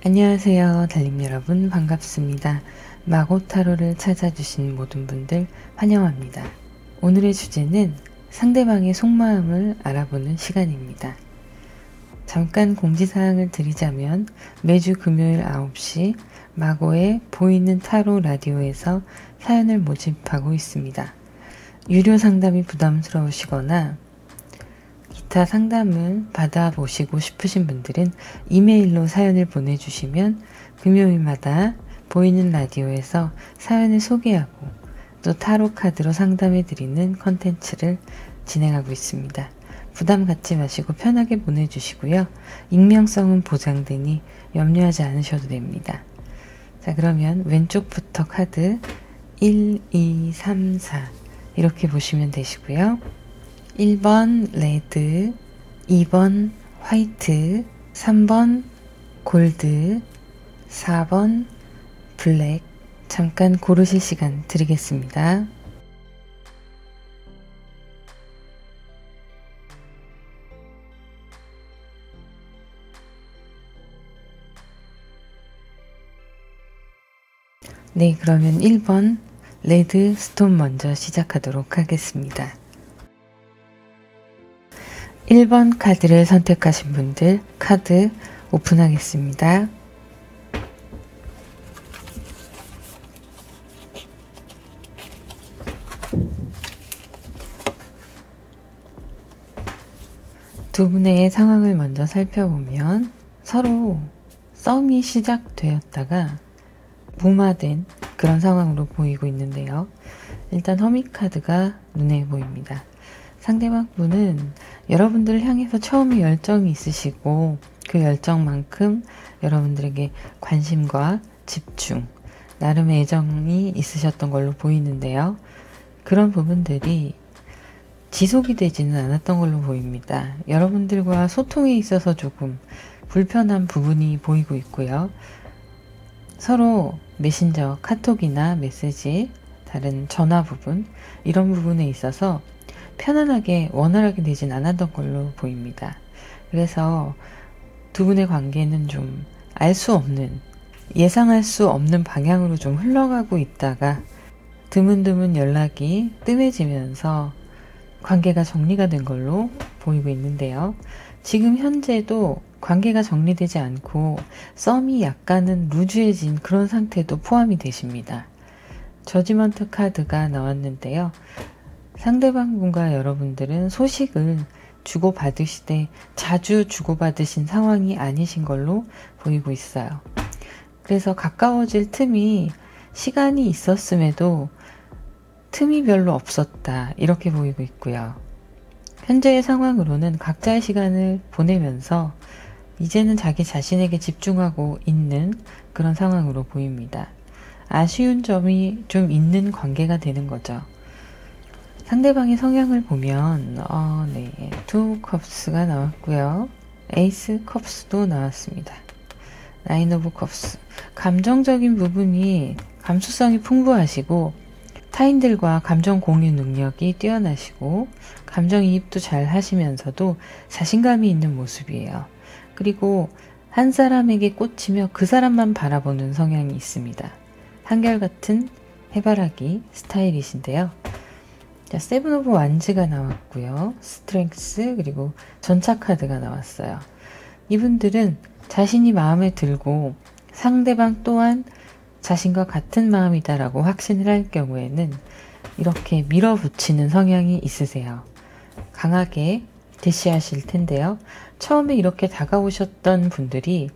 안녕하세요. 달님 여러분 반갑습니다. 마고타로를 찾아주신 모든 분들 환영합니다. 오늘의 주제는 상대방의 속마음을 알아보는 시간입니다. 잠깐 공지사항을 드리자면 매주 금요일 9시 마고의 보이는 타로 라디오에서 사연을 모집하고 있습니다. 유료 상담이 부담스러우시거나 기타 상담을 받아보시고 싶으신 분들은 이메일로 사연을 보내주시면 금요일마다 보이는 라디오에서 사연을 소개하고 또 타로 카드로 상담해드리는 컨텐츠를 진행하고 있습니다. 부담 갖지 마시고 편하게 보내주시고요. 익명성은 보장되니 염려하지 않으셔도 됩니다. 자, 그러면 왼쪽부터 카드 1, 2, 3, 4 이렇게 보시면 되시고요. 1번 레드, 2번 화이트, 3번 골드, 4번 블랙. 잠깐 고르실 시간 드리겠습니다. 네, 그러면 1번 레드 스톤 먼저 시작하도록 하겠습니다. 1번 카드를 선택하신 분들 카드 오픈하겠습니다. 두 분의 상황을 먼저 살펴보면 서로 썸이 시작되었다가 무마된 그런 상황으로 보이고 있는데요. 일단 허미 카드가 눈에 보입니다. 상대방 분은 여러분들을 향해서 처음에 열정이 있으시고 그 열정만큼 여러분들에게 관심과 집중, 나름의 애정이 있으셨던 걸로 보이는데요. 그런 부분들이 지속이 되지는 않았던 걸로 보입니다. 여러분들과 소통에 있어서 조금 불편한 부분이 보이고 있고요. 서로 메신저, 카톡이나 메시지, 다른 전화 부분 이런 부분에 있어서 편안하게 원활하게 되진 않았던 걸로 보입니다. 그래서 두 분의 관계는 좀 알 수 없는, 예상할 수 없는 방향으로 좀 흘러가고 있다가 드문드문 연락이 뜸해지면서 관계가 정리가 된 걸로 보이고 있는데요. 지금 현재도 관계가 정리되지 않고 썸이 약간은 루즈해진 그런 상태도 포함이 되십니다. 저지먼트 카드가 나왔는데요. 상대방 분과 여러분들은 소식을 주고받으시되 자주 주고받으신 상황이 아니신 걸로 보이고 있어요. 그래서 가까워질 틈이 시간이 있었음에도 틈이 별로 없었다 이렇게 보이고 있고요. 현재의 상황으로는 각자의 시간을 보내면서 이제는 자기 자신에게 집중하고 있는 그런 상황으로 보입니다. 아쉬운 점이 좀 있는 관계가 되는 거죠. 상대방의 성향을 보면 투 컵스가 나왔고요. 에이스 컵스도 나왔습니다. 나인 오브 컵스. 감정적인 부분이 감수성이 풍부하시고 타인들과 감정 공유 능력이 뛰어나시고 감정이입도 잘 하시면서도 자신감이 있는 모습이에요. 그리고 한 사람에게 꽂히며 그 사람만 바라보는 성향이 있습니다. 한결같은 해바라기 스타일이신데요. 자, 세븐 오브 완즈가 나왔고요. 스트렝스 그리고 전차 카드가 나왔어요. 이분들은 자신이 마음에 들고 상대방 또한 자신과 같은 마음이다라고 확신을 할 경우에는 이렇게 밀어붙이는 성향이 있으세요. 강하게 대시하실 텐데요. 처음에 이렇게 다가오셨던 분들이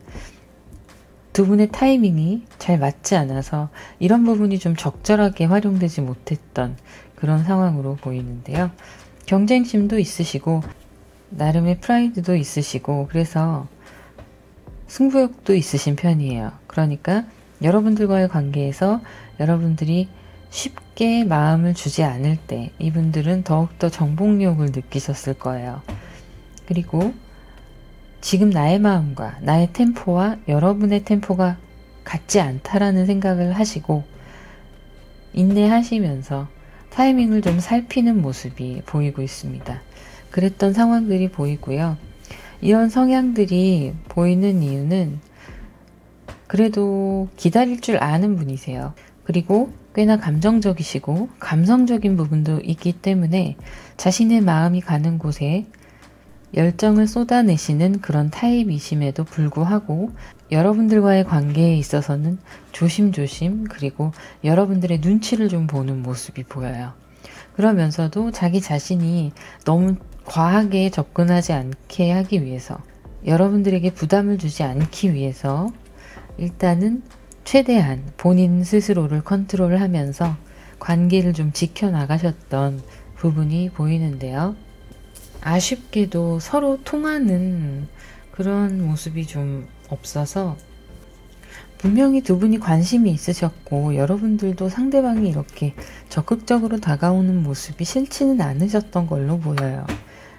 두 분의 타이밍이 잘 맞지 않아서 이런 부분이 좀 적절하게 활용되지 못했던 그런 상황으로 보이는데요. 경쟁심도 있으시고 나름의 프라이드도 있으시고 그래서 승부욕도 있으신 편이에요. 그러니까 여러분들과의 관계에서 여러분들이 쉽게 마음을 주지 않을 때 이분들은 더욱더 정복욕을 느끼셨을 거예요. 그리고 지금 나의 마음과 나의 템포와 여러분의 템포가 같지 않다라는 생각을 하시고 인내하시면서 타이밍을 좀 살피는 모습이 보이고 있습니다. 그랬던 상황들이 보이고요. 이런 성향들이 보이는 이유는 그래도 기다릴 줄 아는 분이세요. 그리고 꽤나 감정적이시고 감성적인 부분도 있기 때문에 자신의 마음이 가는 곳에 열정을 쏟아내시는 그런 타입이심에도 불구하고 여러분들과의 관계에 있어서는 조심조심, 그리고 여러분들의 눈치를 좀 보는 모습이 보여요. 그러면서도 자기 자신이 너무 과하게 접근하지 않게 하기 위해서, 여러분들에게 부담을 주지 않기 위해서 일단은 최대한 본인 스스로를 컨트롤하면서 관계를 좀 지켜나가셨던 부분이 보이는데요. 아쉽게도 서로 통하는 그런 모습이 좀 없어서, 분명히 두 분이 관심이 있으셨고 여러분들도 상대방이 이렇게 적극적으로 다가오는 모습이 싫지는 않으셨던 걸로 보여요.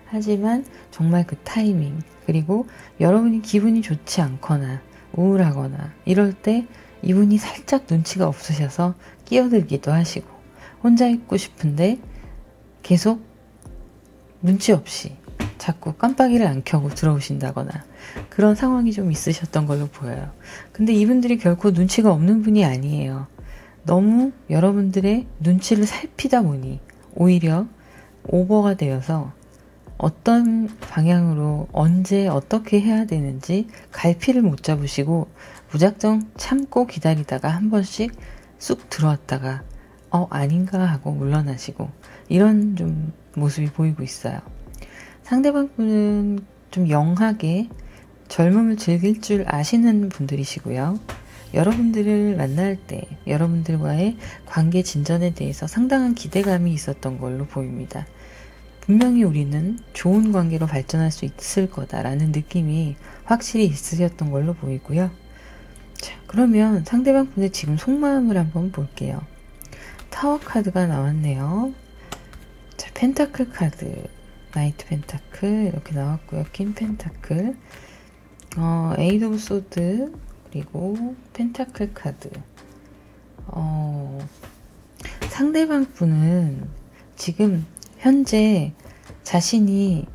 하지만 정말 그 타이밍, 그리고 여러분이 기분이 좋지 않거나 우울하거나 이럴 때 이분이 살짝 눈치가 없으셔서 끼어들기도 하시고, 혼자 있고 싶은데 계속 눈치 없이 자꾸 깜빡이를 안 켜고 들어오신다거나 그런 상황이 좀 있으셨던 걸로 보여요. 근데 이분들이 결코 눈치가 없는 분이 아니에요. 너무 여러분들의 눈치를 살피다 보니 오히려 오버가 되어서 어떤 방향으로 언제 어떻게 해야 되는지 갈피를 못 잡으시고 무작정 참고 기다리다가 한 번씩 쑥 들어왔다가 아닌가 하고 물러나시고, 이런 좀 모습이 보이고 있어요. 상대방 분은 좀 영하게 젊음을 즐길 줄 아시는 분들이시고요. 여러분들을 만날 때 여러분들과의 관계 진전에 대해서 상당한 기대감이 있었던 걸로 보입니다. 분명히 우리는 좋은 관계로 발전할 수 있을 거다라는 느낌이 확실히 있으셨던 걸로 보이고요. 자, 그러면 상대방 분의 지금 속마음을 한번 볼게요. 타워 카드가 나왔네요. 자, 펜타클 카드, 나이트 펜타클 이렇게 나왔고요. 킹 펜타클, 에이드 오브 소드, 그리고 펜타클 카드. 상대방 분은 지금 현재 자신이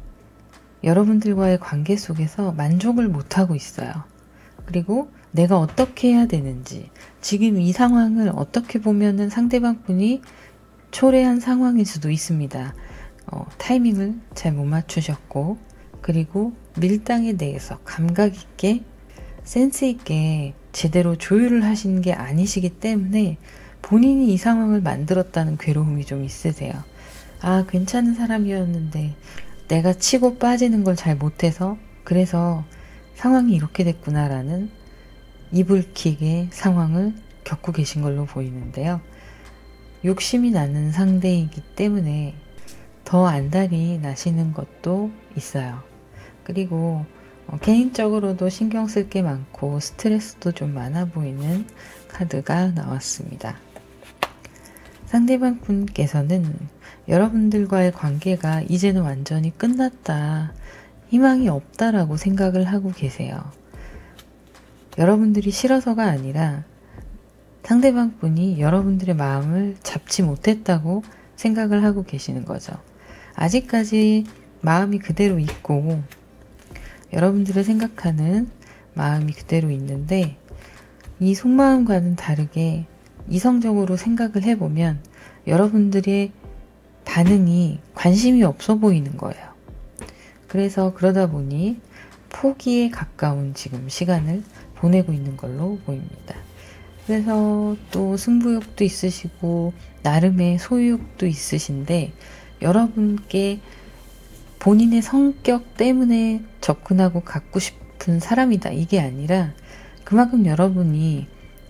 여러분들과의 관계 속에서 만족을 못하고 있어요. 그리고 내가 어떻게 해야 되는지, 지금 이 상황을 어떻게 보면은 상대방 분이 초래한 상황일 수도 있습니다. 타이밍을 잘 못 맞추셨고, 그리고 밀당에 대해서 감각 있게 센스 있게 제대로 조율을 하신 게 아니시기 때문에 본인이 이 상황을 만들었다는 괴로움이 좀 있으세요. 괜찮은 사람이었는데 내가 치고 빠지는 걸 잘 못해서 그래서 상황이 이렇게 됐구나라는 이불킥의 상황을 겪고 계신 걸로 보이는데요. 욕심이 나는 상대이기 때문에 더 안달이 나시는 것도 있어요. 그리고 개인적으로도 신경 쓸 게 많고 스트레스도 좀 많아 보이는 카드가 나왔습니다. 상대방 분께서는 여러분들과의 관계가 이제는 완전히 끝났다, 희망이 없다라고 생각을 하고 계세요. 여러분들이 싫어서가 아니라 상대방 분이 여러분들의 마음을 잡지 못했다고 생각을 하고 계시는 거죠. 아직까지 마음이 그대로 있고 여러분들을 생각하는 마음이 그대로 있는데, 이 속마음과는 다르게 이성적으로 생각을 해보면 여러분들의 반응이 관심이 없어 보이는 거예요. 그래서 그러다 보니 포기에 가까운 지금 시간을 보내고 있는 걸로 보입니다. 그래서 또 승부욕도 있으시고 나름의 소유욕도 있으신데, 여러분께 본인의 성격 때문에 접근하고 갖고 싶은 사람이다, 이게 아니라 그만큼 여러분이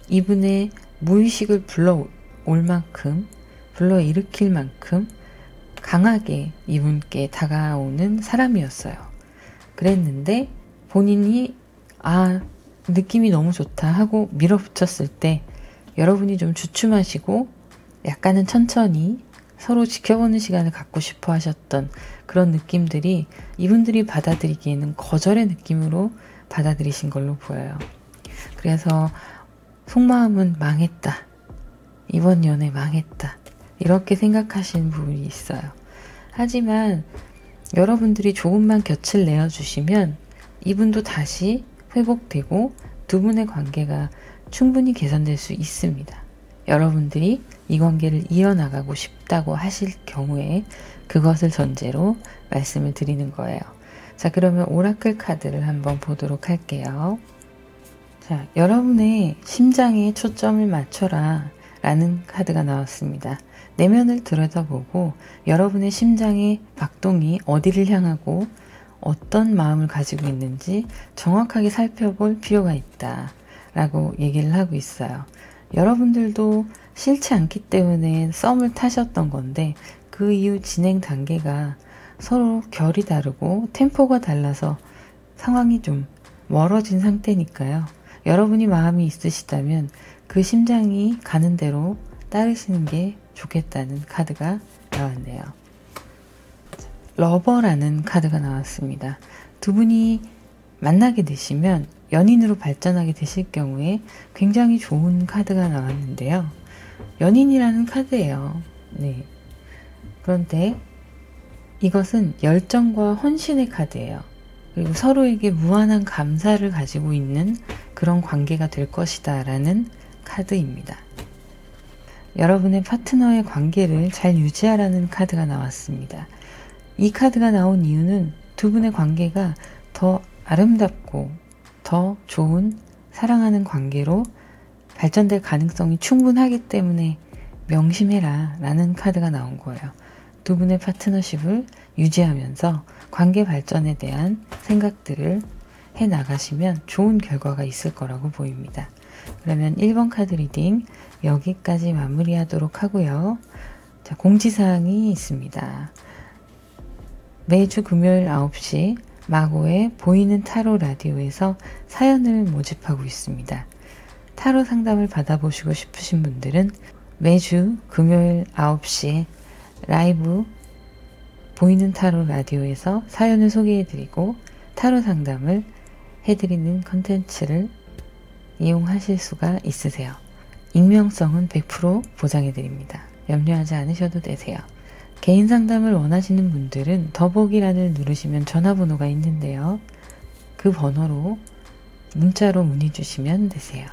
이분의 무의식을 불러올 만큼, 불러일으킬 만큼 강하게 이분께 다가오는 사람이었어요. 그랬는데 본인이 느낌이 너무 좋다 하고 밀어붙였을 때 여러분이 좀 주춤하시고 약간은 천천히 서로 지켜보는 시간을 갖고 싶어 하셨던 그런 느낌들이 이분들이 받아들이기에는 거절의 느낌으로 받아들이신 걸로 보여요. 그래서 속마음은 망했다, 이번 연애 망했다, 이렇게 생각하시는 부분이 있어요. 하지만 여러분들이 조금만 곁을 내어주시면 이분도 다시 회복되고 두 분의 관계가 충분히 개선될 수 있습니다. 여러분들이 이 관계를 이어나가고 싶다고 하실 경우에 그것을 전제로 말씀을 드리는 거예요. 자, 그러면 오라클 카드를 한번 보도록 할게요. 자, 여러분의 심장에 초점을 맞춰라 라는 카드가 나왔습니다. 내면을 들여다보고 여러분의 심장의 박동이 어디를 향하고 어떤 마음을 가지고 있는지 정확하게 살펴볼 필요가 있다 라고 얘기를 하고 있어요. 여러분들도 싫지 않기 때문에 썸을 타셨던 건데 그 이후 진행 단계가 서로 결이 다르고 템포가 달라서 상황이 좀 멀어진 상태니까요. 여러분이 마음이 있으시다면 그 심장이 가는 대로 따르시는 게 좋겠다는 카드가 나왔네요. 러버라는 카드가 나왔습니다. 두 분이 만나게 되시면 연인으로 발전하게 되실 경우에 굉장히 좋은 카드가 나왔는데요. 연인이라는 카드예요. 네. 그런데 이것은 열정과 헌신의 카드예요. 그리고 서로에게 무한한 감사를 가지고 있는 그런 관계가 될 것이다 라는 카드입니다. 여러분의 파트너의 관계를 잘 유지하라는 카드가 나왔습니다. 이 카드가 나온 이유는 두 분의 관계가 더 아름답고 더 좋은 사랑하는 관계로 발전될 가능성이 충분하기 때문에 명심해라 라는 카드가 나온 거예요. 두 분의 파트너십을 유지하면서 관계 발전에 대한 생각들을 해 나가시면 좋은 결과가 있을 거라고 보입니다. 그러면 1번 카드 리딩 여기까지 마무리하도록 하고요. 자, 공지사항이 있습니다. 매주 금요일 9시 마고의 보이는 타로 라디오에서 사연을 모집하고 있습니다. 타로 상담을 받아보시고 싶으신 분들은 매주 금요일 9시에 라이브 보이는 타로 라디오에서 사연을 소개해드리고 타로 상담을 해드리는 컨텐츠를 이용하실 수가 있으세요. 익명성은 100% 보장해드립니다. 염려하지 않으셔도 되세요. 개인 상담을 원하시는 분들은 더보기란을 누르시면 전화번호가 있는데요. 그 번호로 문자로 문의 주시면 되세요.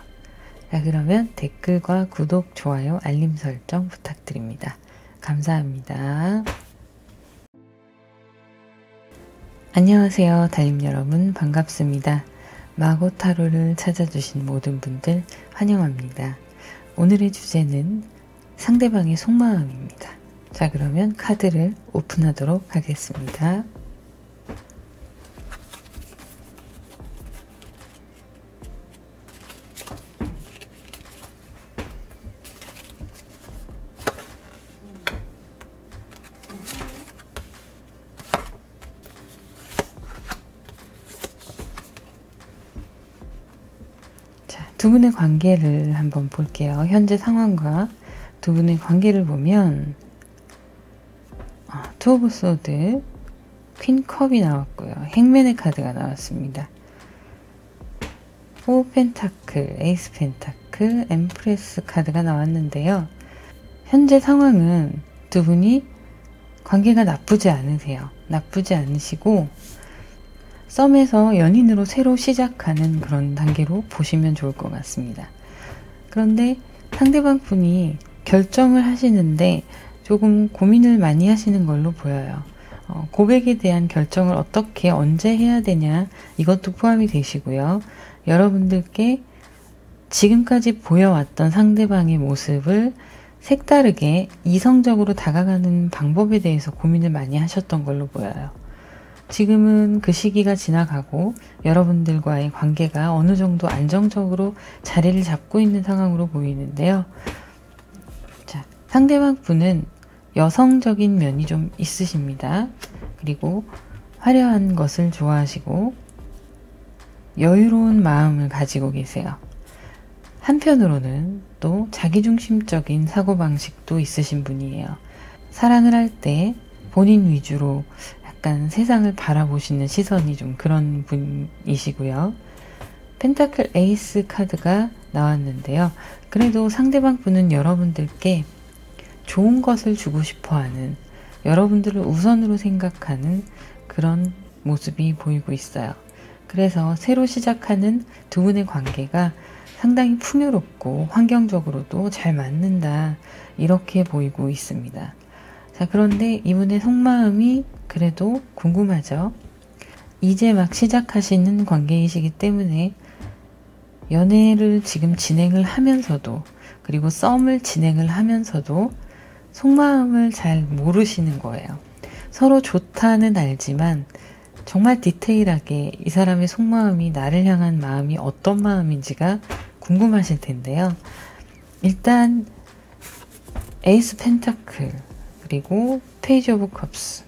자, 그러면 댓글과 구독, 좋아요, 알림 설정 부탁드립니다. 감사합니다. 안녕하세요. 달님 여러분, 반갑습니다. 마고 타로를 찾아주신 모든 분들 환영합니다. 오늘의 주제는 상대방의 속마음입니다. 자, 그러면 카드를 오픈하도록 하겠습니다. 두 분의 관계를 한번 볼게요. 현재 상황과 두 분의 관계를 보면 투 오브 소드, 퀸 컵이 나왔고요. 행맨의 카드가 나왔습니다. 4 펜타클, 에이스 펜타클, 엠프레스 카드가 나왔는데요. 현재 상황은 두 분이 관계가 나쁘지 않으세요. 나쁘지 않으시고 썸에서 연인으로 새로 시작하는 그런 단계로 보시면 좋을 것 같습니다. 그런데 상대방 분이 결정을 하시는데 조금 고민을 많이 하시는 걸로 보여요. 고백에 대한 결정을 어떻게 언제 해야 되냐 이것도 포함이 되시고요. 여러분들께 지금까지 보여왔던 상대방의 모습을 색다르게 이성적으로 다가가는 방법에 대해서 고민을 많이 하셨던 걸로 보여요. 지금은 그 시기가 지나가고 여러분들과의 관계가 어느 정도 안정적으로 자리를 잡고 있는 상황으로 보이는데요. 자, 상대방 분은 여성적인 면이 좀 있으십니다. 그리고 화려한 것을 좋아하시고 여유로운 마음을 가지고 계세요. 한편으로는 또 자기중심적인 사고방식도 있으신 분이에요. 사랑을 할 때 본인 위주로 약간 세상을 바라보시는 시선이 좀 그런 분이시고요. 펜타클 에이스 카드가 나왔는데요. 그래도 상대방 분은 여러분들께 좋은 것을 주고 싶어하는, 여러분들을 우선으로 생각하는 그런 모습이 보이고 있어요. 그래서 새로 시작하는 두 분의 관계가 상당히 풍요롭고 환경적으로도 잘 맞는다, 이렇게 보이고 있습니다. 자, 그런데 이분의 속마음이 그래도 궁금하죠. 이제 막 시작하시는 관계이시기 때문에 연애를 지금 진행을 하면서도, 그리고 썸을 진행을 하면서도 속마음을 잘 모르시는 거예요. 서로 좋다는 알지만 정말 디테일하게 이 사람의 속마음이, 나를 향한 마음이 어떤 마음인지가 궁금하실 텐데요. 일단 에이스 펜타클, 그리고 페이지 오브 컵스,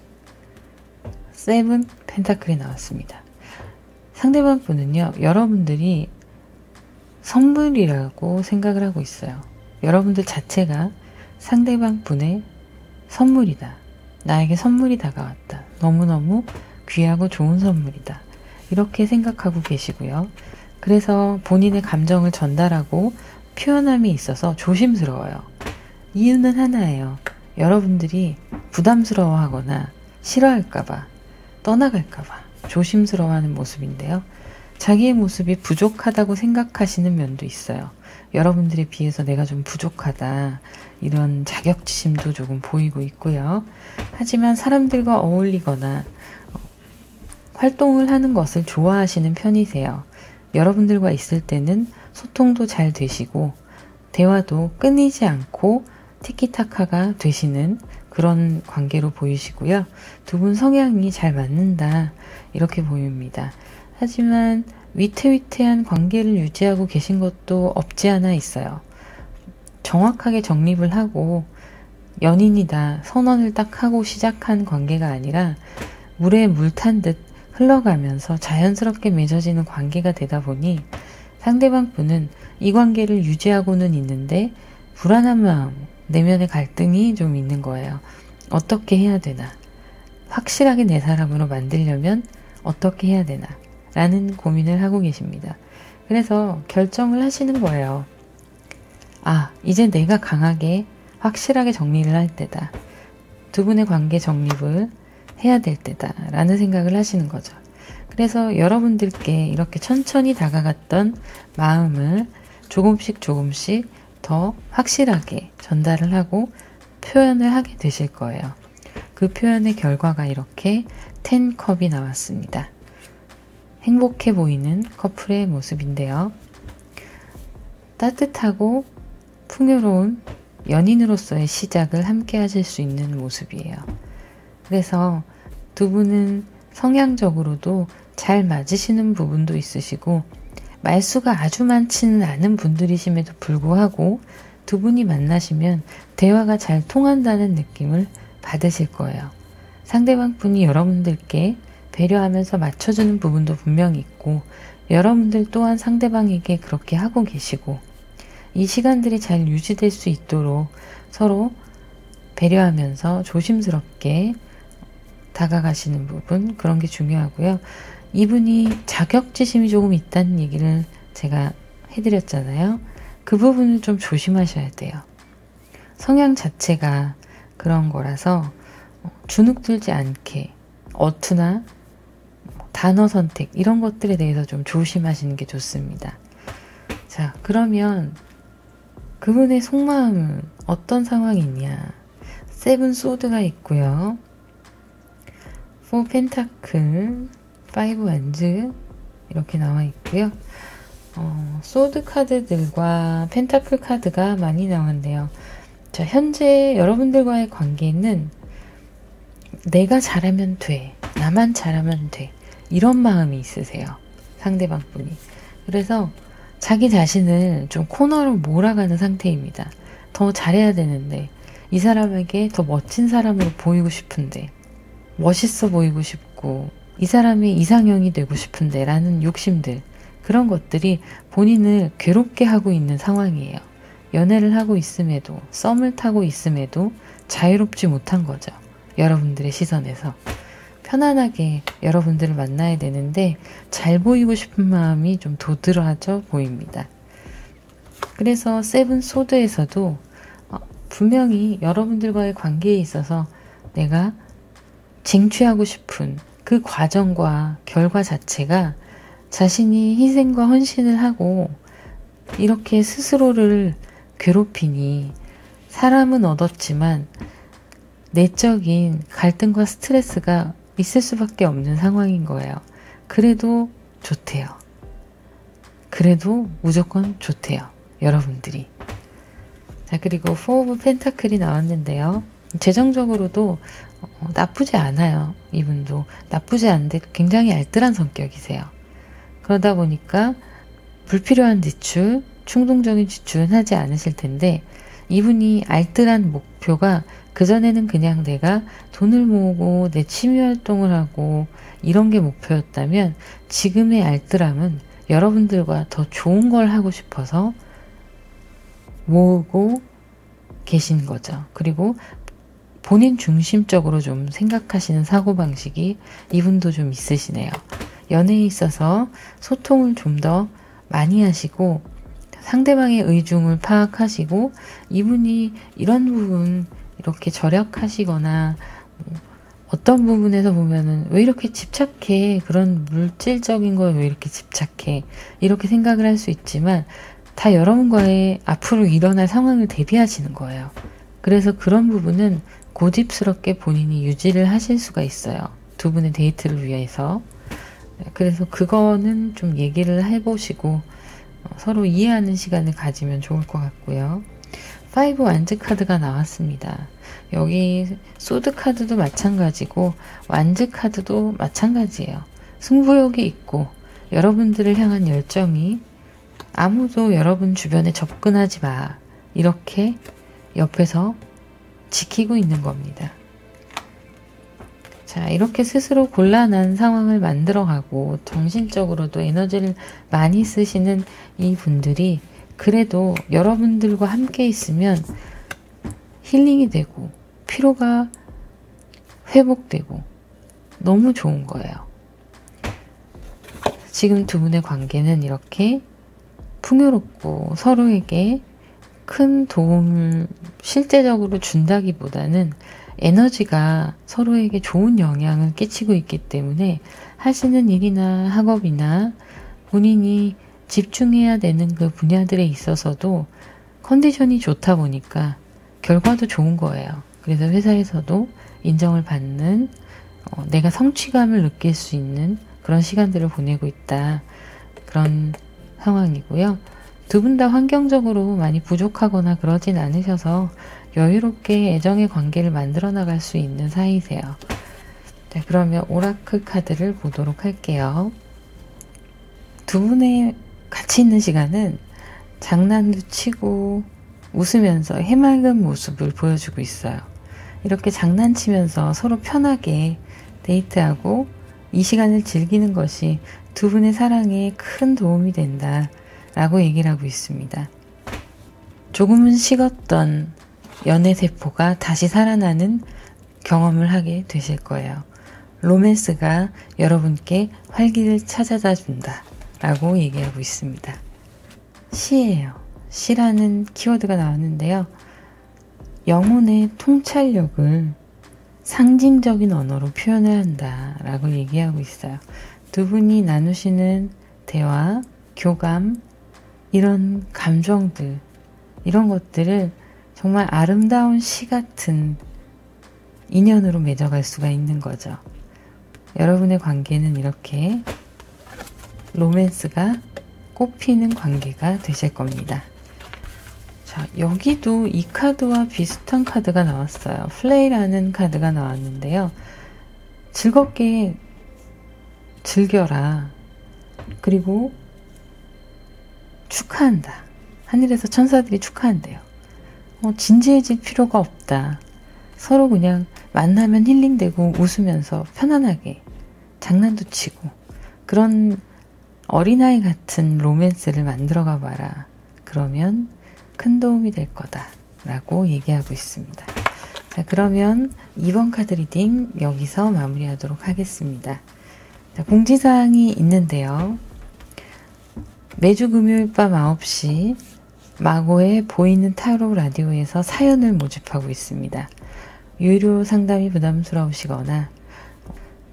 세븐 펜타클이 나왔습니다. 상대방 분은요, 여러분들이 선물이라고 생각을 하고 있어요. 여러분들 자체가 상대방 분의 선물이다. 나에게 선물이 다가왔다. 너무너무 귀하고 좋은 선물이다. 이렇게 생각하고 계시고요. 그래서 본인의 감정을 전달하고 표현함에 있어서 조심스러워요. 이유는 하나예요. 여러분들이 부담스러워하거나 싫어할까봐, 떠나갈까봐 조심스러워하는 모습인데요. 자기의 모습이 부족하다고 생각하시는 면도 있어요. 여러분들에 비해서 내가 좀 부족하다, 이런 자격지심도 조금 보이고 있고요. 하지만 사람들과 어울리거나 활동을 하는 것을 좋아하시는 편이세요. 여러분들과 있을 때는 소통도 잘 되시고 대화도 끊이지 않고 티키타카가 되시는 그런 관계로 보이시고요. 두 분 성향이 잘 맞는다, 이렇게 보입니다. 하지만 위태위태한 관계를 유지하고 계신 것도 없지 않아 있어요. 정확하게 정립을 하고 연인이다, 선언을 딱 하고 시작한 관계가 아니라 물에 물 탄 듯 흘러가면서 자연스럽게 맺어지는 관계가 되다 보니 상대방 분은 이 관계를 유지하고는 있는데 불안한 마음, 내면의 갈등이 좀 있는 거예요. 어떻게 해야 되나? 확실하게 내 사람으로 만들려면 어떻게 해야 되나? 라는 고민을 하고 계십니다. 그래서 결정을 하시는 거예요. 아, 이제 내가 강하게 확실하게 정리를 할 때다. 두 분의 관계 정립을 해야 될 때다 라는 생각을 하시는 거죠. 그래서 여러분들께 이렇게 천천히 다가갔던 마음을 조금씩 더 확실하게 전달을 하고 표현을 하게 되실 거예요. 그 표현의 결과가 이렇게 10컵이 나왔습니다. 행복해 보이는 커플의 모습인데요. 따뜻하고 풍요로운 연인으로서의 시작을 함께 하실 수 있는 모습이에요. 그래서 두 분은 성향적으로도 잘 맞으시는 부분도 있으시고 말수가 아주 많지는 않은 분들이심에도 불구하고 두 분이 만나시면 대화가 잘 통한다는 느낌을 받으실 거예요. 상대방 분이 여러분들께 배려하면서 맞춰주는 부분도 분명히 있고 여러분들 또한 상대방에게 그렇게 하고 계시고 이 시간들이 잘 유지될 수 있도록 서로 배려하면서 조심스럽게 다가가시는 부분, 그런 게 중요하고요. 이분이 자격지심이 조금 있다는 얘기를 제가 해드렸잖아요. 그 부분을 좀 조심하셔야 돼요. 성향 자체가 그런 거라서 주눅들지 않게 어투나 단어 선택 이런 것들에 대해서 좀 조심하시는 게 좋습니다. 자, 그러면 그분의 속마음은 어떤 상황이냐? 세븐 소드가 있고요. 4 펜타클, 5 원즈 이렇게 나와 있고요. 소드 카드들과 펜타클 카드가 많이 나왔는데요. 자, 현재 여러분들과의 관계는 내가 잘하면 돼, 나만 잘하면 돼, 이런 마음이 있으세요. 상대방 분이. 그래서 자기 자신을 좀 코너로 몰아가는 상태입니다. 더 잘해야 되는데, 이 사람에게 더 멋진 사람으로 보이고 싶은데, 멋있어 보이고 싶고, 이 사람의 이상형이 되고 싶은데 라는 욕심들, 그런 것들이 본인을 괴롭게 하고 있는 상황이에요. 연애를 하고 있음에도, 썸을 타고 있음에도 자유롭지 못한 거죠. 여러분들의 시선에서. 편안하게 여러분들을 만나야 되는데 잘 보이고 싶은 마음이 좀 도드라져 보입니다. 그래서 세븐 소드에서도 분명히 여러분들과의 관계에 있어서 내가 쟁취하고 싶은 그 과정과 결과 자체가 자신이 희생과 헌신을 하고 이렇게 스스로를 괴롭히니 사람은 얻었지만 내적인 갈등과 스트레스가 있을 수밖에 없는 상황인 거예요. 그래도 좋대요. 그래도 무조건 좋대요. 여러분들이. 자, 그리고 4 오브 펜타클이 나왔는데요. 재정적으로도 나쁘지 않아요. 이분도 나쁘지 않은데 굉장히 알뜰한 성격이세요. 그러다 보니까 불필요한 지출, 충동적인 지출은 하지 않으실 텐데 이분이 알뜰한 목표가 그전에는 그냥 내가 돈을 모으고 내 취미 활동을 하고 이런 게 목표였다면 지금의 알뜰함은 여러분들과 더 좋은 걸 하고 싶어서 모으고 계신 거죠. 그리고 본인 중심적으로 좀 생각하시는 사고방식이 이분도 좀 있으시네요. 연애에 있어서 소통을 좀 더 많이 하시고 상대방의 의중을 파악하시고 이분이 이런 부분 이렇게 절약하시거나 어떤 부분에서 보면은 왜 이렇게 집착해? 그런 물질적인 거에 왜 이렇게 집착해? 이렇게 생각을 할 수 있지만 다 여러분과의 앞으로 일어날 상황을 대비하시는 거예요. 그래서 그런 부분은 고집스럽게 본인이 유지를 하실 수가 있어요. 두 분의 데이트를 위해서. 그래서 그거는 좀 얘기를 해보시고 서로 이해하는 시간을 가지면 좋을 것 같고요. 5 완즈 카드가 나왔습니다. 여기 소드 카드도 마찬가지고 완즈 카드도 마찬가지예요. 승부욕이 있고 여러분들을 향한 열정이 아무도 여러분 주변에 접근하지 마 이렇게 옆에서 지키고 있는 겁니다. 자, 이렇게 스스로 곤란한 상황을 만들어가고 정신적으로도 에너지를 많이 쓰시는 이 분들이 그래도 여러분들과 함께 있으면 힐링이 되고 피로가 회복되고 너무 좋은 거예요. 지금 두 분의 관계는 이렇게 풍요롭고 서로에게 큰 도움을 실제적으로 준다기보다는 에너지가 서로에게 좋은 영향을 끼치고 있기 때문에 하시는 일이나 학업이나 본인이 집중해야 되는 그 분야들에 있어서도 컨디션이 좋다 보니까 결과도 좋은 거예요. 그래서 회사에서도 인정을 받는 내가 성취감을 느낄 수 있는 그런 시간들을 보내고 있다. 그런 상황이고요. 두 분 다 환경적으로 많이 부족하거나 그러진 않으셔서 여유롭게 애정의 관계를 만들어 나갈 수 있는 사이세요. 자, 그러면 오라클 카드를 보도록 할게요. 두 분의 같이 있는 시간은 장난도 치고 웃으면서 해맑은 모습을 보여주고 있어요. 이렇게 장난치면서 서로 편하게 데이트하고 이 시간을 즐기는 것이 두 분의 사랑에 큰 도움이 된다 라고 얘기를 하고 있습니다. 조금은 식었던 연애세포가 다시 살아나는 경험을 하게 되실 거예요. 로맨스가 여러분께 활기를 찾아다 준다 라고 얘기하고 있습니다. 시예요. 시라는 키워드가 나왔는데요. 영혼의 통찰력을 상징적인 언어로 표현을 한다 라고 얘기하고 있어요. 두 분이 나누시는 대화, 교감, 이런 감정들, 이런 것들을 정말 아름다운 시 같은 인연으로 맺어갈 수가 있는 거죠. 여러분의 관계는 이렇게 로맨스가 꽃피는 관계가 되실 겁니다. 자, 여기도 이 카드와 비슷한 카드가 나왔어요. 플레이라는 카드가 나왔는데요. 즐겁게 즐겨라. 그리고 축하한다. 하늘에서 천사들이 축하한대요. 진지해질 필요가 없다. 서로 그냥 만나면 힐링되고 웃으면서 편안하게 장난도 치고 그런 어린아이 같은 로맨스를 만들어가 봐라. 그러면 큰 도움이 될 거다 라고 얘기하고 있습니다. 자, 그러면 2번 카드 리딩 여기서 마무리하도록 하겠습니다. 자, 공지사항이 있는데요. 매주 금요일 밤 9시 마고의 보이는 타로 라디오에서 사연을 모집하고 있습니다. 유료 상담이 부담스러우시거나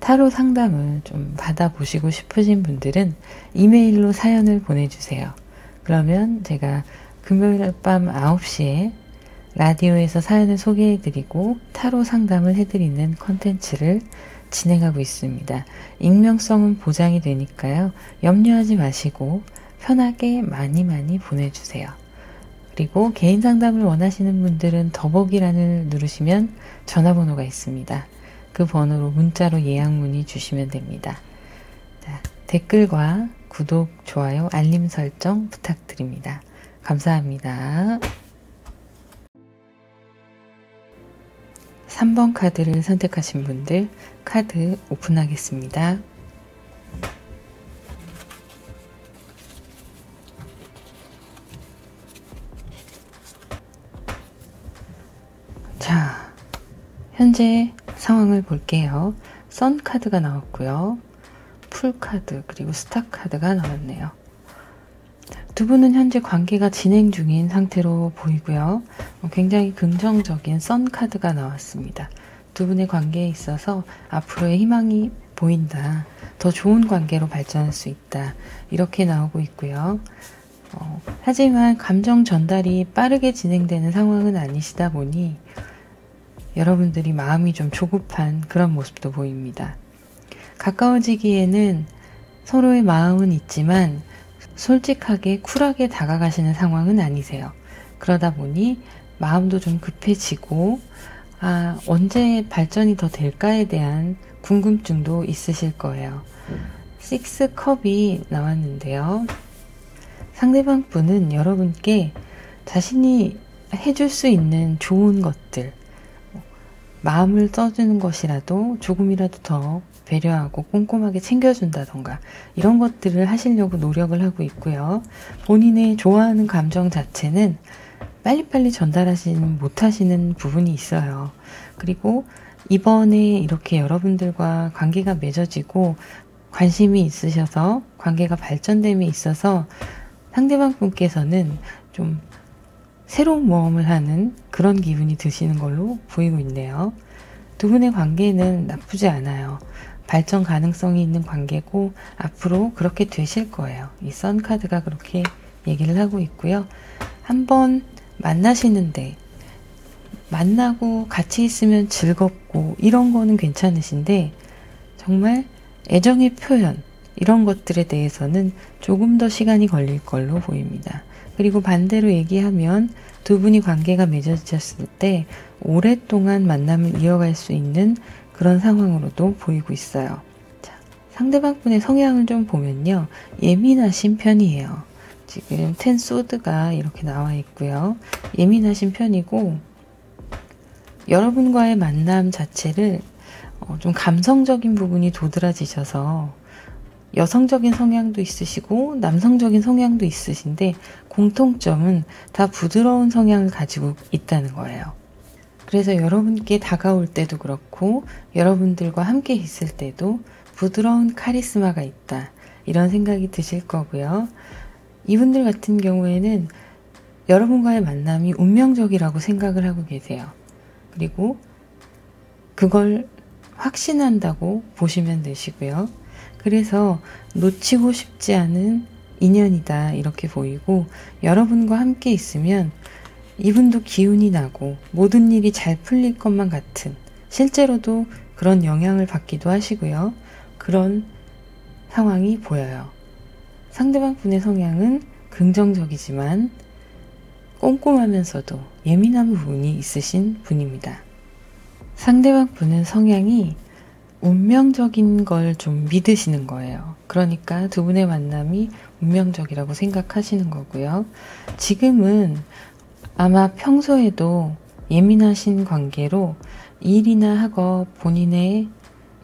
타로 상담을 좀 받아보시고 싶으신 분들은 이메일로 사연을 보내주세요. 그러면 제가 금요일 밤 9시에 라디오에서 사연을 소개해드리고 타로 상담을 해드리는 컨텐츠를 진행하고 있습니다. 익명성은 보장이 되니까요. 염려하지 마시고 편하게 많이 보내주세요. 그리고 개인 상담을 원하시는 분들은 더보기란을 누르시면 전화번호가 있습니다. 그 번호로 문자로 예약 문의 주시면 됩니다. 자, 댓글과 구독, 좋아요, 알림 설정 부탁드립니다. 감사합니다. 3번 카드를 선택하신 분들 카드 오픈하겠습니다. 자, 현재 상황을 볼게요. 선 카드가 나왔고요. 풀 카드 그리고 스타 카드가 나왔네요. 두 분은 현재 관계가 진행 중인 상태로 보이고요. 굉장히 긍정적인 선 카드가 나왔습니다. 두 분의 관계에 있어서 앞으로의 희망이 보인다. 더 좋은 관계로 발전할 수 있다. 이렇게 나오고 있고요. 하지만 감정 전달이 빠르게 진행되는 상황은 아니시다 보니 여러분들이 마음이 좀 조급한 그런 모습도 보입니다. 가까워지기에는 서로의 마음은 있지만 솔직하게 쿨하게 다가가시는 상황은 아니세요. 그러다 보니 마음도 좀 급해지고 언제 발전이 더 될까에 대한 궁금증도 있으실 거예요. 6컵이 나왔는데요. 상대방 분은 여러분께 자신이 해줄 수 있는 좋은 것들, 마음을 써주는 것이라도 조금이라도 더 배려하고 꼼꼼하게 챙겨준다던가 이런 것들을 하시려고 노력을 하고 있고요. 본인의 좋아하는 감정 자체는 빨리빨리 전달하시는 못하시는 부분이 있어요. 그리고 이번에 이렇게 여러분들과 관계가 맺어지고 관심이 있으셔서 관계가 발전됨에 있어서 상대방 분께서는 좀 새로운 모험을 하는 그런 기분이 드시는 걸로 보이고 있네요. 두 분의 관계는 나쁘지 않아요. 발전 가능성이 있는 관계고 앞으로 그렇게 되실 거예요. 이 선 카드가 그렇게 얘기를 하고 있고요. 한번 만나시는데 만나고 같이 있으면 즐겁고 이런 거는 괜찮으신데 정말 애정의 표현 이런 것들에 대해서는 조금 더 시간이 걸릴 걸로 보입니다. 그리고 반대로 얘기하면 두 분이 관계가 맺어졌을 때 오랫동안 만남을 이어갈 수 있는 그런 상황으로도 보이고 있어요. 자, 상대방 분의 성향을 좀 보면요. 예민하신 편이에요. 지금 10 소드가 이렇게 나와 있고요. 예민하신 편이고 여러분과의 만남 자체를 좀 감성적인 부분이 도드라지셔서 여성적인 성향도 있으시고 남성적인 성향도 있으신데 공통점은 다 부드러운 성향을 가지고 있다는 거예요. 그래서 여러분께 다가올 때도 그렇고 여러분들과 함께 있을 때도 부드러운 카리스마가 있다. 이런 생각이 드실 거고요. 이분들 같은 경우에는 여러분과의 만남이 운명적이라고 생각을 하고 계세요. 그리고 그걸 확신한다고 보시면 되시고요. 그래서 놓치고 싶지 않은 인연이다 이렇게 보이고 여러분과 함께 있으면 이분도 기운이 나고 모든 일이 잘 풀릴 것만 같은 실제로도 그런 영향을 받기도 하시고요. 그런 상황이 보여요. 상대방 분의 성향은 긍정적이지만 꼼꼼하면서도 예민한 부분이 있으신 분입니다. 상대방 분은 성향이 운명적인 걸 좀 믿으시는 거예요. 그러니까 두 분의 만남이 운명적이라고 생각하시는 거고요. 지금은 아마 평소에도 예민하신 관계로 일이나 학업, 본인의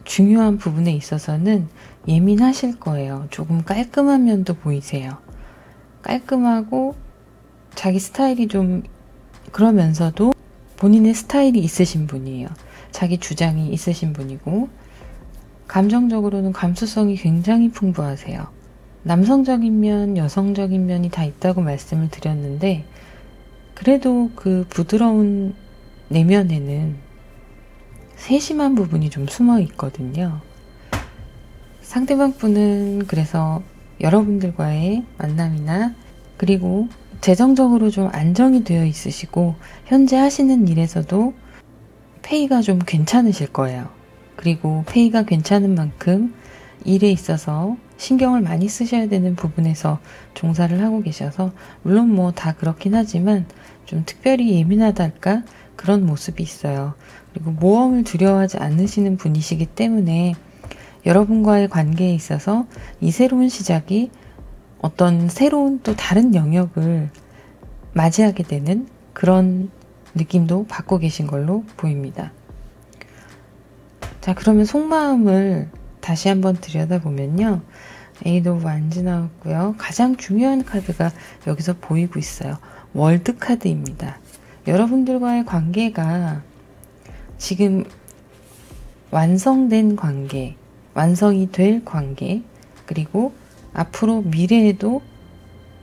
중요한 부분에 있어서는 예민하실 거예요. 조금 깔끔한 면도 보이세요. 깔끔하고 자기 스타일이 좀 그러면서도 본인의 스타일이 있으신 분이에요. 자기 주장이 있으신 분이고 감정적으로는 감수성이 굉장히 풍부하세요. 남성적인 면, 여성적인 면이 다 있다고 말씀을 드렸는데 그래도 그 부드러운 내면에는 세심한 부분이 좀 숨어 있거든요. 상대방 분은 그래서 여러분들과의 만남이나 그리고 재정적으로 좀 안정이 되어 있으시고 현재 하시는 일에서도 페이가 좀 괜찮으실 거예요. 그리고 페이가 괜찮은 만큼 일에 있어서 신경을 많이 쓰셔야 되는 부분에서 종사를 하고 계셔서 물론 뭐 다 그렇긴 하지만 좀 특별히 예민하달까 그런 모습이 있어요. 그리고 모험을 두려워하지 않으시는 분이시기 때문에 여러분과의 관계에 있어서 이 새로운 시작이 어떤 새로운 또 다른 영역을 맞이하게 되는 그런 느낌도 받고 계신 걸로 보입니다. 자, 그러면 속마음을 다시 한번 들여다보면요. 에이드 오브 완즈 나왔고요. 가장 중요한 카드가 여기서 보이고 있어요. 월드 카드입니다. 여러분들과의 관계가 지금 완성된 관계, 완성이 될 관계, 그리고 앞으로 미래에도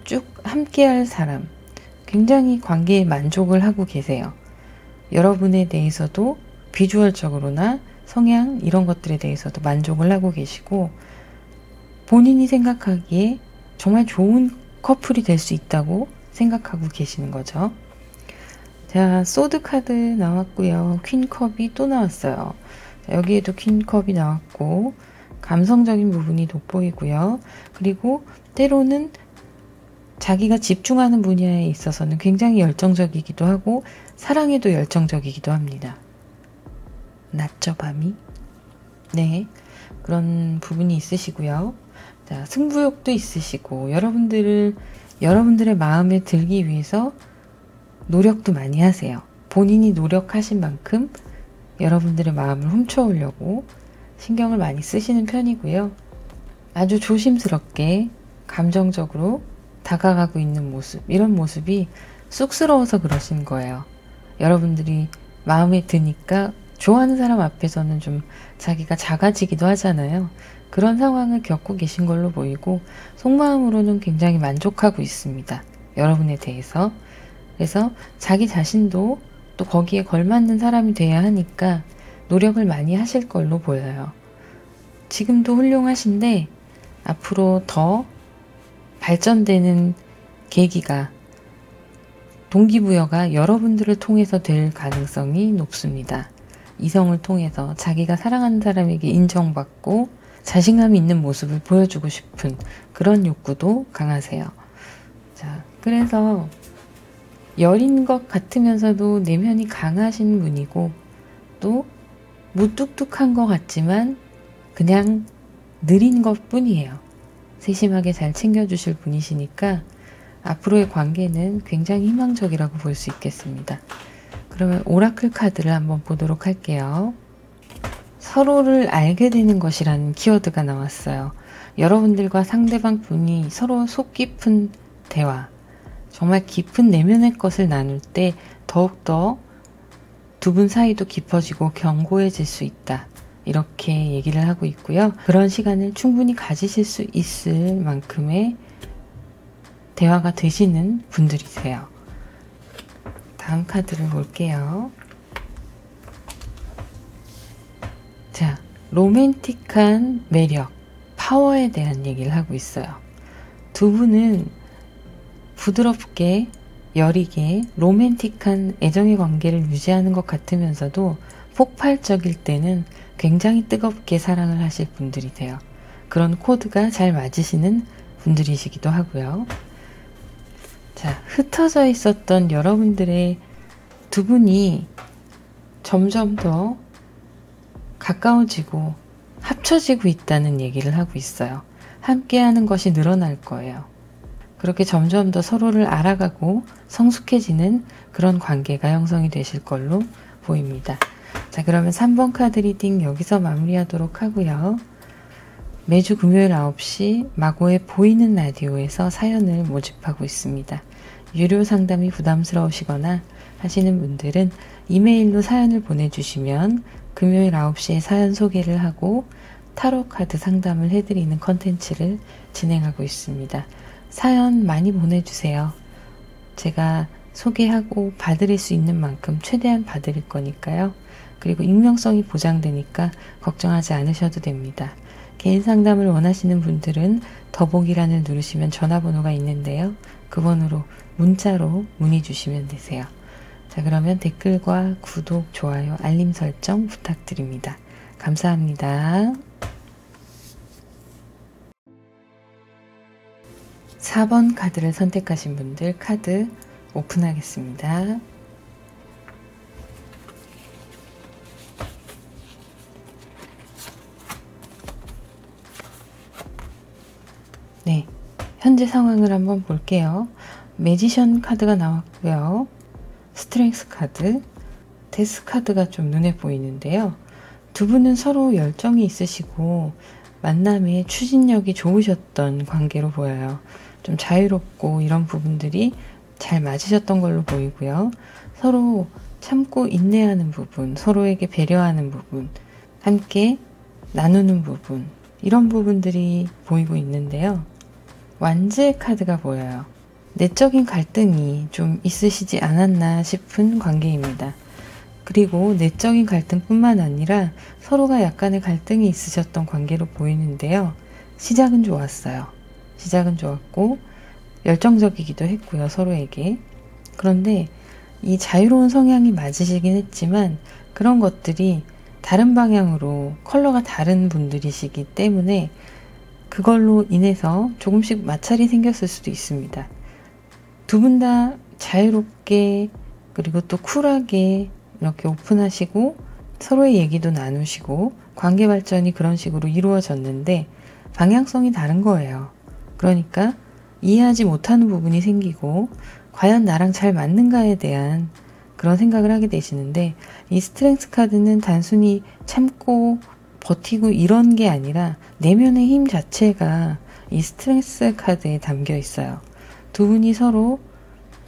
쭉 함께할 사람, 굉장히 관계에 만족을 하고 계세요. 여러분에 대해서도 비주얼적으로나 성향 이런 것들에 대해서도 만족을 하고 계시고 본인이 생각하기에 정말 좋은 커플이 될 수 있다고 생각하고 계시는 거죠. 자, 소드 카드 나왔고요. 퀸컵이 또 나왔어요. 자, 여기에도 퀸컵이 나왔고 감성적인 부분이 돋보이고요. 그리고 때로는 자기가 집중하는 분야에 있어서는 굉장히 열정적이기도 하고 사랑에도 열정적이기도 합니다. 낮죠, 밤이? 네, 그런 부분이 있으시고요. 자, 승부욕도 있으시고 여러분들의 마음에 들기 위해서 노력도 많이 하세요. 본인이 노력하신 만큼 여러분들의 마음을 훔쳐오려고 신경을 많이 쓰시는 편이고요. 아주 조심스럽게 감정적으로 다가가고 있는 모습, 이런 모습이 쑥스러워서 그러신 거예요. 여러분들이 마음에 드니까 좋아하는 사람 앞에서는 좀 자기가 작아지기도 하잖아요. 그런 상황을 겪고 계신 걸로 보이고 속마음으로는 굉장히 만족하고 있습니다. 여러분에 대해서. 그래서 자기 자신도 또 거기에 걸맞는 사람이 돼야 하니까 노력을 많이 하실 걸로 보여요. 지금도 훌륭하신데 앞으로 더 발전되는 계기가, 동기부여가 여러분들을 통해서 될 가능성이 높습니다. 이성을 통해서 자기가 사랑하는 사람에게 인정받고 자신감 있는 모습을 보여주고 싶은 그런 욕구도 강하세요. 자, 그래서 여린 것 같으면서도 내면이 강하신 분이고 또 무뚝뚝한 것 같지만 그냥 느린 것 뿐이에요. 세심하게 잘 챙겨주실 분이시니까 앞으로의 관계는 굉장히 희망적이라고 볼 수 있겠습니다. 그러면 오라클 카드를 한번 보도록 할게요. 서로를 알게 되는 것이라는 키워드가 나왔어요. 여러분들과 상대방 분이 서로 속 깊은 대화, 정말 깊은 내면의 것을 나눌 때 더욱더 두 분 사이도 깊어지고 견고해질 수 있다. 이렇게 얘기를 하고 있고요. 그런 시간을 충분히 가지실 수 있을 만큼의 대화가 되시는 분들이세요. 다음 카드를 볼게요. 자, 로맨틱한 매력, 파워에 대한 얘기를 하고 있어요. 두 분은 부드럽게 여리게 로맨틱한 애정의 관계를 유지하는 것 같으면서도 폭발적일 때는 굉장히 뜨겁게 사랑을 하실 분들이세요. 그런 코드가 잘 맞으시는 분들이시기도 하고요. 자, 흩어져 있었던 여러분들의 두 분이 점점 더 가까워지고 합쳐지고 있다는 얘기를 하고 있어요. 함께하는 것이 늘어날 거예요. 그렇게 점점 더 서로를 알아가고 성숙해지는 그런 관계가 형성이 되실 걸로 보입니다. 자, 그러면 3번 카드 리딩 여기서 마무리하도록 하고요. 매주 금요일 9시 마고의 보이는 라디오에서 사연을 모집하고 있습니다. 유료 상담이 부담스러우시거나 하시는 분들은 이메일로 사연을 보내주시면 금요일 9시에 사연 소개를 하고 타로 카드 상담을 해드리는 컨텐츠를 진행하고 있습니다. 사연 많이 보내주세요. 제가 소개하고 봐드릴 수 있는 만큼 최대한 봐드릴 거니까요. 그리고 익명성이 보장되니까 걱정하지 않으셔도 됩니다. 개인 상담을 원하시는 분들은 더보기란을 누르시면 전화번호가 있는데요. 그 번호로 문자로 문의 주시면 되세요. 자, 그러면 댓글과 구독, 좋아요, 알림 설정 부탁드립니다. 감사합니다. 4번 카드를 선택하신 분들 카드 오픈하겠습니다. 네, 현재 상황을 한번 볼게요. 매지션 카드가 나왔고요. 스트렝스 카드, 데스 카드가 좀 눈에 보이는데요. 두 분은 서로 열정이 있으시고 만남의 추진력이 좋으셨던 관계로 보여요. 좀 자유롭고 이런 부분들이 잘 맞으셨던 걸로 보이고요. 서로 참고 인내하는 부분, 서로에게 배려하는 부분, 함께 나누는 부분, 이런 부분들이 보이고 있는데요. 완즈의 카드가 보여요. 내적인 갈등이 좀 있으시지 않았나 싶은 관계입니다. 그리고 내적인 갈등뿐만 아니라 서로가 약간의 갈등이 있으셨던 관계로 보이는데요. 시작은 좋았어요. 시작은 좋았고 열정적이기도 했고요, 서로에게. 그런데 이 자유로운 성향이 맞으시긴 했지만 그런 것들이 다른 방향으로 컬러가 다른 분들이시기 때문에 그걸로 인해서 조금씩 마찰이 생겼을 수도 있습니다. 두 분 다 자유롭게 그리고 또 쿨하게 이렇게 오픈하시고 서로의 얘기도 나누시고 관계 발전이 그런 식으로 이루어졌는데 방향성이 다른 거예요. 그러니까 이해하지 못하는 부분이 생기고 과연 나랑 잘 맞는가에 대한 그런 생각을 하게 되시는데 이 스트렝스 카드는 단순히 참고 버티고 이런 게 아니라 내면의 힘 자체가 이 스트렝스 카드에 담겨 있어요. 두 분이 서로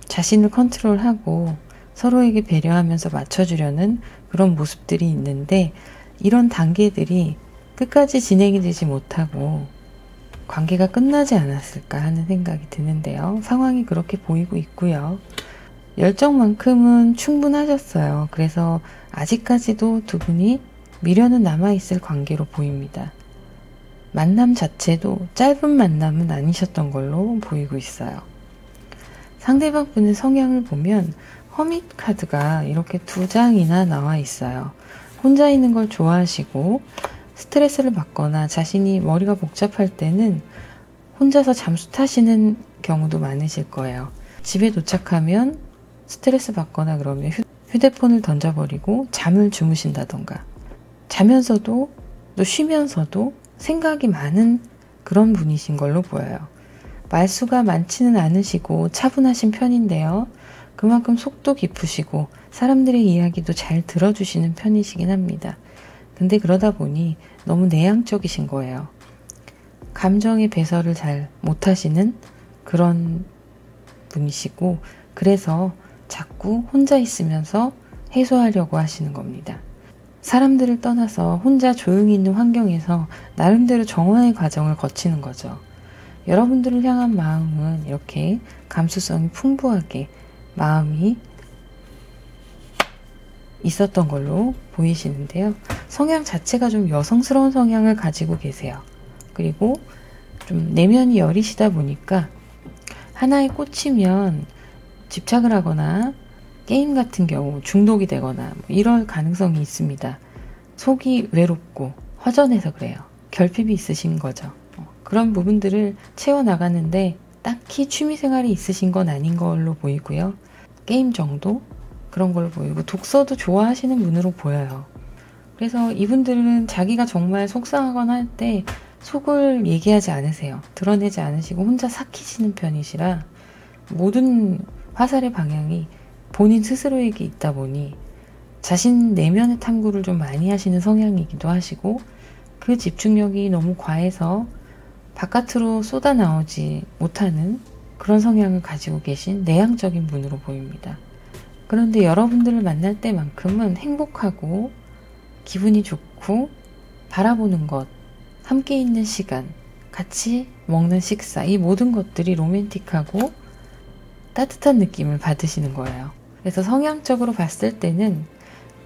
자신을 컨트롤하고 서로에게 배려하면서 맞춰주려는 그런 모습들이 있는데 이런 단계들이 끝까지 진행이 되지 못하고 관계가 끝나지 않았을까 하는 생각이 드는데요. 상황이 그렇게 보이고 있고요. 열정만큼은 충분하셨어요. 그래서 아직까지도 두 분이 미련은 남아있을 관계로 보입니다. 만남 자체도 짧은 만남은 아니셨던 걸로 보이고 있어요. 상대방 분의 성향을 보면 허밋 카드가 이렇게 2장이나 나와 있어요. 혼자 있는 걸 좋아하시고 스트레스를 받거나 자신이 머리가 복잡할 때는 혼자서 잠수 타시는 경우도 많으실 거예요. 집에 도착하면 스트레스 받거나 그러면 휴대폰을 던져버리고 잠을 주무신다던가 자면서도 또 쉬면서도 생각이 많은 그런 분이신 걸로 보여요. 말수가 많지는 않으시고 차분하신 편인데요. 그만큼 속도 깊으시고 사람들의 이야기도 잘 들어주시는 편이시긴 합니다. 근데 그러다 보니 너무 내향적이신 거예요. 감정의 배설을 잘 못하시는 그런 분이시고 그래서 자꾸 혼자 있으면서 해소하려고 하시는 겁니다. 사람들을 떠나서 혼자 조용히 있는 환경에서 나름대로 정화의 과정을 거치는 거죠. 여러분들을 향한 마음은 이렇게 감수성이 풍부하게 마음이 있었던 걸로 보이시는데요. 성향 자체가 좀 여성스러운 성향을 가지고 계세요. 그리고 좀 내면이 여리시다 보니까 하나에 꽂히면 집착을 하거나 게임 같은 경우 중독이 되거나 이럴 가능성이 있습니다. 속이 외롭고 허전해서 그래요. 결핍이 있으신 거죠. 그런 부분들을 채워나가는데 딱히 취미생활이 있으신 건 아닌 걸로 보이고요. 게임 정도? 그런 걸로 보이고 독서도 좋아하시는 분으로 보여요. 그래서 이분들은 자기가 정말 속상하거나 할 때 속을 얘기하지 않으세요. 드러내지 않으시고 혼자 삭히시는 편이시라 모든 화살의 방향이 본인 스스로에게 있다 보니 자신 내면의 탐구를 좀 많이 하시는 성향이기도 하시고 그 집중력이 너무 과해서 바깥으로 쏟아나오지 못하는 그런 성향을 가지고 계신 내향적인 분으로 보입니다. 그런데 여러분들을 만날 때만큼은 행복하고 기분이 좋고 바라보는 것, 함께 있는 시간, 같이 먹는 식사, 이 모든 것들이 로맨틱하고 따뜻한 느낌을 받으시는 거예요. 그래서 성향적으로 봤을 때는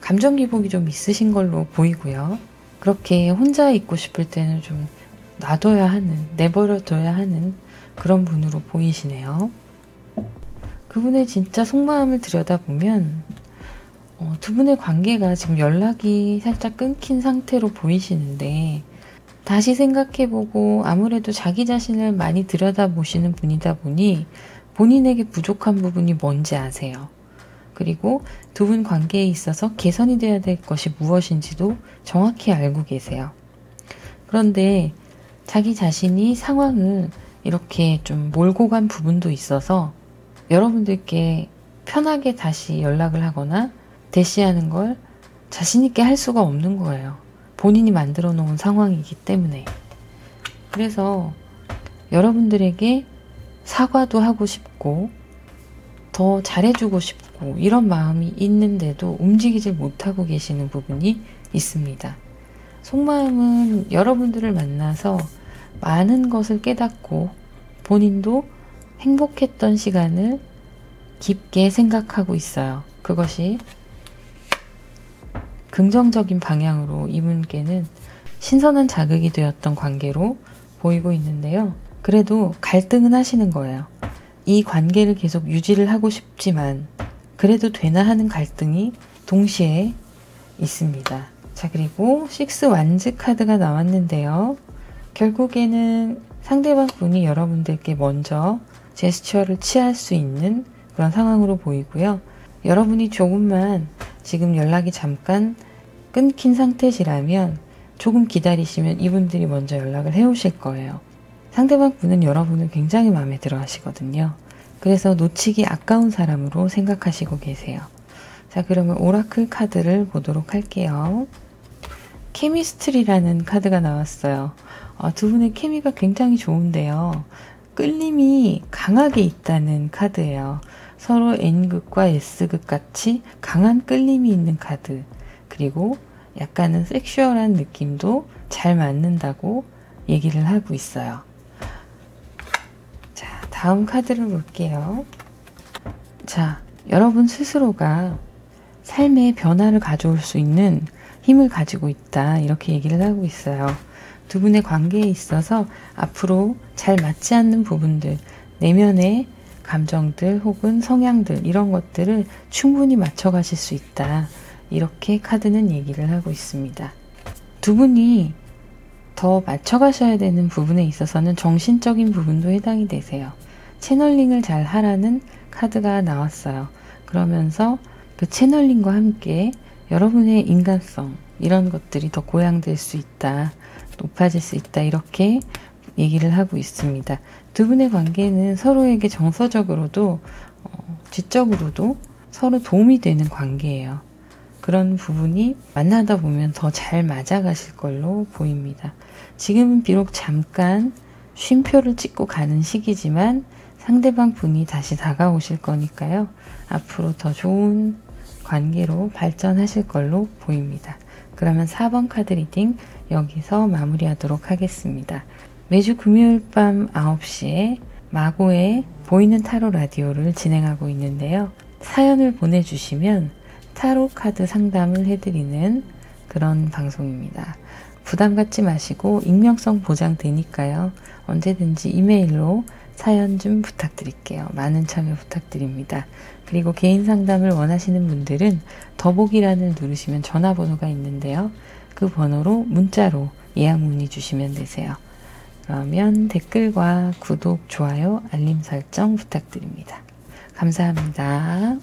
감정 기복이 좀 있으신 걸로 보이고요. 그렇게 혼자 있고 싶을 때는 좀 놔둬야 하는, 내버려둬야 하는 그런 분으로 보이시네요. 그분의 진짜 속마음을 들여다보면 두 분의 관계가 지금 연락이 살짝 끊긴 상태로 보이시는데, 다시 생각해보고 아무래도 자기 자신을 많이 들여다보시는 분이다 보니 본인에게 부족한 부분이 뭔지 아세요. 그리고 두 분 관계에 있어서 개선이 돼야 될 것이 무엇인지도 정확히 알고 계세요. 그런데 자기 자신이 상황을 이렇게 좀 몰고 간 부분도 있어서 여러분들께 편하게 다시 연락을 하거나 대시하는 걸 자신있게 할 수가 없는 거예요. 본인이 만들어 놓은 상황이기 때문에. 그래서 여러분들에게 사과도 하고 싶고 더 잘해주고 싶고 이런 마음이 있는데도 움직이질 못하고 계시는 부분이 있습니다. 속마음은 여러분들을 만나서 많은 것을 깨닫고 본인도 행복했던 시간을 깊게 생각하고 있어요. 그것이 긍정적인 방향으로 이분께는 신선한 자극이 되었던 관계로 보이고 있는데요. 그래도 갈등은 하시는 거예요. 이 관계를 계속 유지를 하고 싶지만 그래도 되나 하는 갈등이 동시에 있습니다. 자, 그리고 6 완즈 카드가 나왔는데요. 결국에는 상대방 분이 여러분들께 먼저 제스처를 취할 수 있는 그런 상황으로 보이고요. 여러분이 조금만 지금 연락이 잠깐 끊긴 상태시라면 조금 기다리시면 이분들이 먼저 연락을 해오실 거예요. 상대방 분은 여러분을 굉장히 마음에 들어 하시거든요. 그래서 놓치기 아까운 사람으로 생각하시고 계세요. 자, 그러면 오라클 카드를 보도록 할게요. 케미스트리라는 카드가 나왔어요. 두 분의 케미가 굉장히 좋은데요. 끌림이 강하게 있다는 카드예요. 서로 N극과 S극 같이 강한 끌림이 있는 카드. 그리고 약간은 섹슈얼한 느낌도 잘 맞는다고 얘기를 하고 있어요. 자, 다음 카드를 볼게요. 자, 여러분 스스로가 삶의 변화를 가져올 수 있는 힘을 가지고 있다. 이렇게 얘기를 하고 있어요. 두 분의 관계에 있어서 앞으로 잘 맞지 않는 부분들, 내면의 감정들 혹은 성향들 이런 것들을 충분히 맞춰가실 수 있다. 이렇게 카드는 얘기를 하고 있습니다. 두 분이 더 맞춰가셔야 되는 부분에 있어서는 정신적인 부분도 해당이 되세요. 채널링을 잘 하라는 카드가 나왔어요. 그러면서 그 채널링과 함께 여러분의 인간성 이런 것들이 더 고양될 수 있다. 높아질 수 있다. 이렇게 얘기를 하고 있습니다. 두 분의 관계는 서로에게 정서적으로도 지적으로도 서로 도움이 되는 관계예요. 그런 부분이 만나다 보면 더 잘 맞아가실 걸로 보입니다. 지금은 비록 잠깐 쉼표를 찍고 가는 시기지만 상대방 분이 다시 다가오실 거니까요. 앞으로 더 좋은 관계로 발전하실 걸로 보입니다. 그러면 4번 카드 리딩 여기서 마무리하도록 하겠습니다. 매주 금요일 밤 9시에 마고의 보이는 타로 라디오를 진행하고 있는데요. 사연을 보내주시면 타로 카드 상담을 해드리는 그런 방송입니다. 부담 갖지 마시고 익명성 보장되니까요. 언제든지 이메일로 사연 좀 부탁드릴게요. 많은 참여 부탁드립니다. 그리고 개인 상담을 원하시는 분들은 더보기란을 누르시면 전화번호가 있는데요. 그 번호로 문자로 예약 문의 주시면 되세요. 그러면 댓글과 구독, 좋아요, 알림 설정 부탁드립니다. 감사합니다.